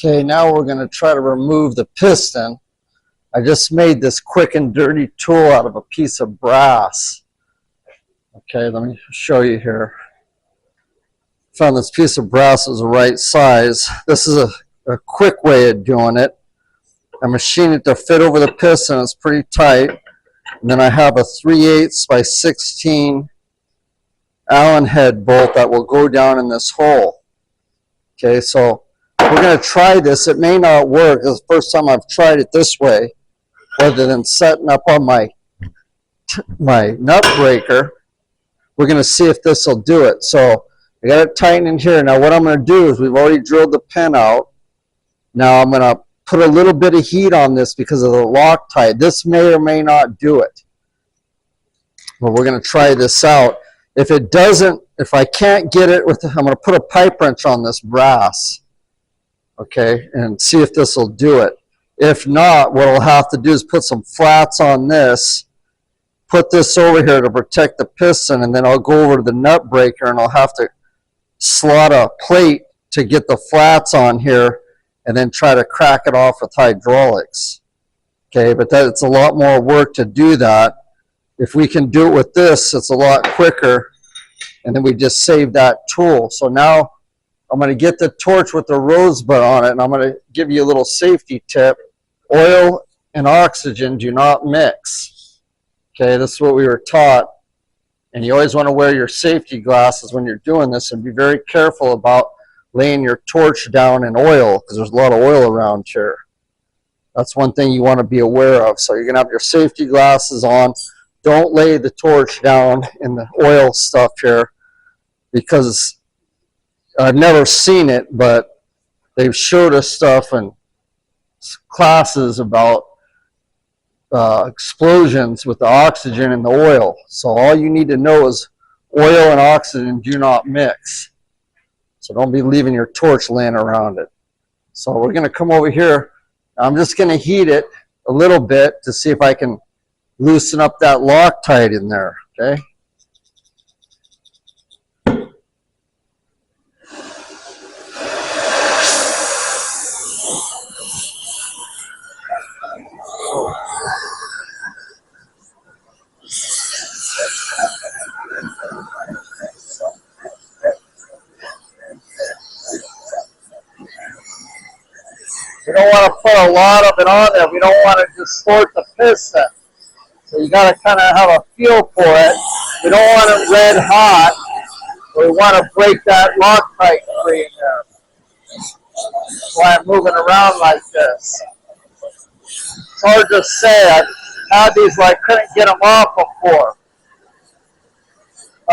Okay, now we're going to try to remove the piston. I just made this quick and dirty tool out of a piece of brass. Okay, let me show you here. Found this piece of brass is the right size. This is a quick way of doing it. I machine it to fit over the piston. It's pretty tight. And then I have a 3/8 by 16 Allen head bolt that will go down in this hole. Okay, so we're going to try this. It may not work. It's the first time I've tried it this way, rather than setting up on my nut breaker. We're going to see if this will do it. So I got it tightened in here. Now what I'm going to do is we've already drilled the pin out. Now I'm going to put a little bit of heat on this because of the Loctite. This may or may not do it. But we're going to try this out. If it doesn't, if I can't get it with, I'm going to put a pipe wrench on this brass. Okay, and see if this will do it. If not, what I'll have to do is put some flats on this, put this over here to protect the piston, and then I'll go over to the nut breaker and I'll have to slot a plate to get the flats on here and then try to crack it off with hydraulics. Okay, but it's a lot more work to do that. If we can do it with this, it's a lot quicker, and then we just save that tool. So now I'm going to get the torch with the rosebud on it, and I'm going to give you a little safety tip. Oil and oxygen do not mix. Okay, this is what we were taught. And you always want to wear your safety glasses when you're doing this, and be very careful about laying your torch down in oil, because there's a lot of oil around here. That's one thing you want to be aware of. So you're going to have your safety glasses on. Don't lay the torch down in the oil stuff here, because I've never seen it, but they've showed us stuff in classes about explosions with the oxygen and the oil. So all you need to know is oil and oxygen do not mix. So don't be leaving your torch laying around it. So we're going to come over here. I'm just going to heat it a little bit to see if I can loosen up that Loctite in there. Okay. We don't want to put a lot of it on there. We don't want to distort the piston. So you got to kind of have a feel for it. We don't want it red hot. We want to break that Loctite free in there. That's why I'm moving around like this. It's hard to say. I've had these where I couldn't get them off before.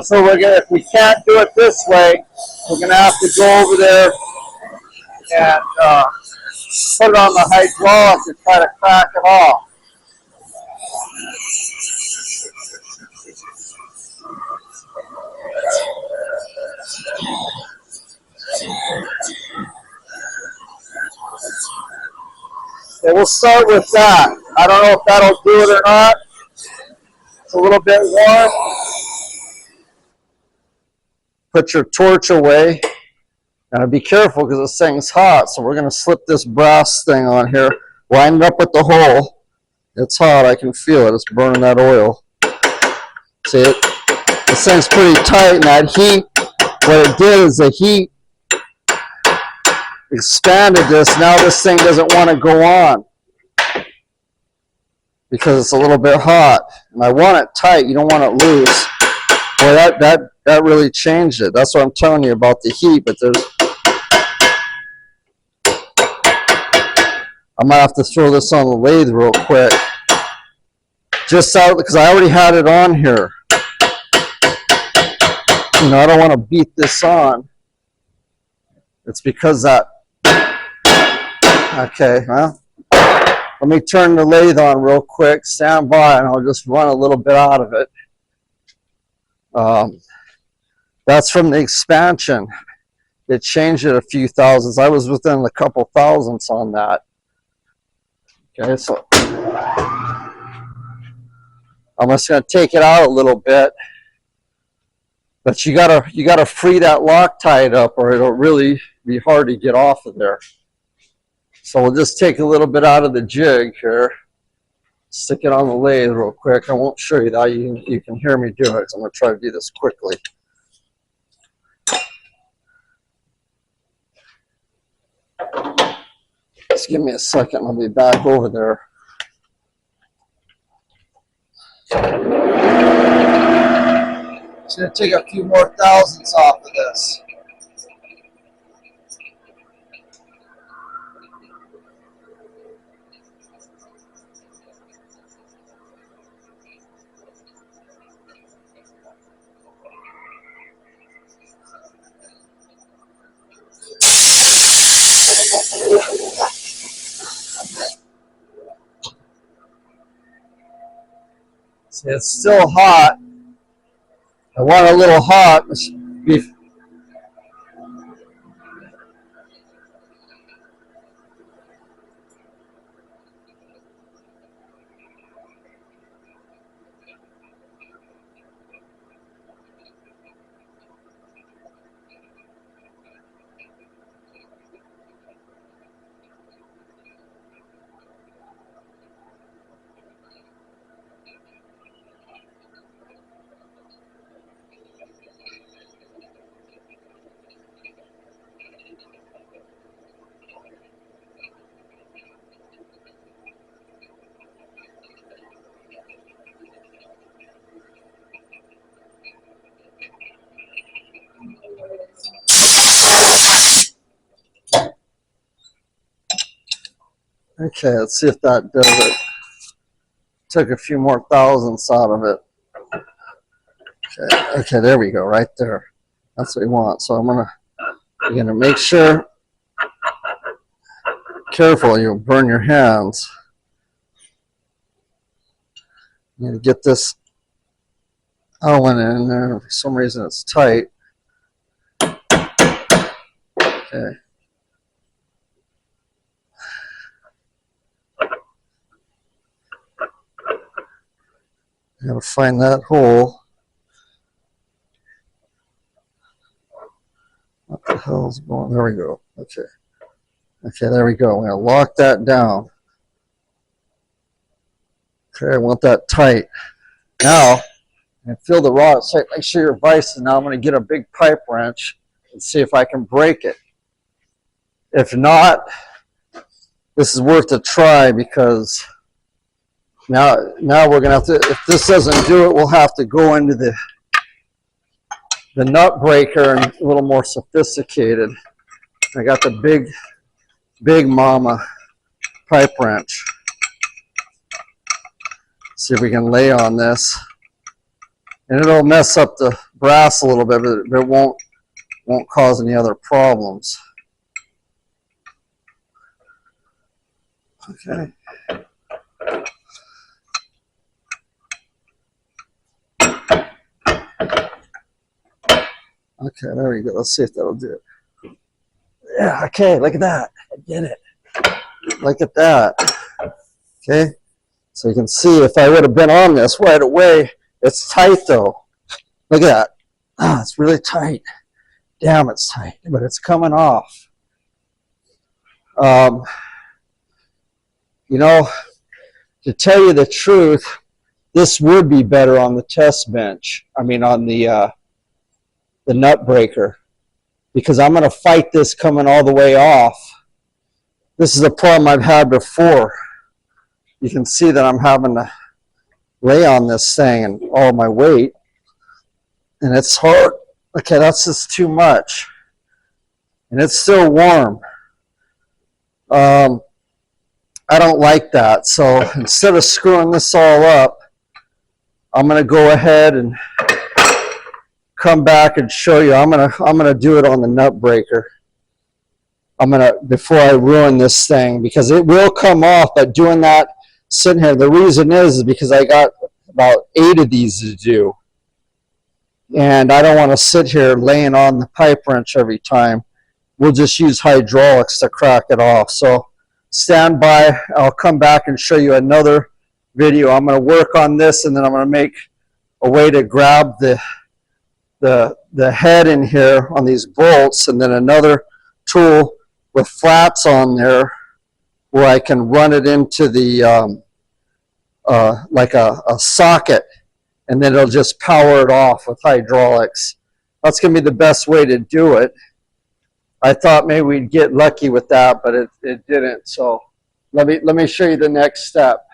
So we're gonna, if we can't do it this way, we're going to have to go over there and put it on the hydraulic and try to crack it off. Okay, we'll start with that. I don't know if that'll do it or not. It's a little bit warm. Put your torch away. Now be careful because this thing's hot, so we're going to slip this brass thing on here. Line it up with the hole. It's hot, I can feel it. It's burning that oil. See it? This thing's pretty tight, and that heat, what it did is the heat expanded this. Now this thing doesn't want to go on because it's a little bit hot. And I want it tight. You don't want it loose. Boy, that really changed it. That's what I'm telling you about the heat. But there's, I might have to throw this on the lathe real quick. Just out because I already had it on here. You know, I don't want to beat this on. It's because that. Okay, well, let me turn the lathe on real quick. Stand by, and I'll just run a little bit out of it. That's from the expansion. It changed it a few thousandths. I was within a couple thousandths on that. Okay, so I'm just going to take it out a little bit. But you gotta free that Loctite up, or it'll really be hard to get off of there. So we'll just take a little bit out of the jig here, stick it on the lathe real quick. I won't show you that. You can hear me do it. So I'm going to try to do this quickly. Just give me a second. I'll be back over there. Just going to take a few more thousandths off of this. See, it's still hot. I want it a little hot. Okay, let's see if that does it. Took a few more thousandths out of it. Okay, there we go, right there. That's what we want. So you're gonna make sure, careful, you'll burn your hands. You need to get this Allen in there. For some reason it's tight. Okay. I gotta find that hole. What the hell's going? There we go. Okay. Okay, there we go. I'm gonna lock that down. Okay, I want that tight. Now, and feel the rod. So make sure your vise is now. I'm going to get a big pipe wrench and see if I can break it. If not, this is worth a try, because now we're going to have to, if this doesn't do it, we'll have to go into the nut breaker and a little more sophisticated. I got the big mama pipe wrench. See if we can lay on this. And it'll mess up the brass a little bit, but it won't cause any other problems. Okay. Okay, there we go. Let's see if that'll do it. Yeah, okay, look at that. I did it. Look at that. Okay. So you can see if I would have been on this right away, it's tight though. Look at that. Ah, it's really tight. Damn, it's tight, but it's coming off. You know, to tell you the truth, this would be better on the test bench. I mean, on the nut breaker, because I'm going to fight this coming all the way off. This is a problem I've had before. You can see that I'm having to lay on this thing and all my weight, and it's hard. Okay, that's just too much, and it's still warm. I don't like that, so instead of screwing this all up, I'm going to go ahead and come back and show you. I'm gonna do it on the nut breaker. Before I ruin this thing, because it will come off. But doing that sitting here, the reason is because I got about 8 of these to do, and I don't want to sit here laying on the pipe wrench every time. We'll just use hydraulics to crack it off. So stand by. I'll come back and show you another video. I'm going to work on this, and then I'm going to make a way to grab the head in here on these bolts, and then another tool with flats on there where I can run it into the like a socket, and then it'll just power it off with hydraulics. That's going to be the best way to do it. I thought maybe we'd get lucky with that, but it didn't. So let me show you the next step.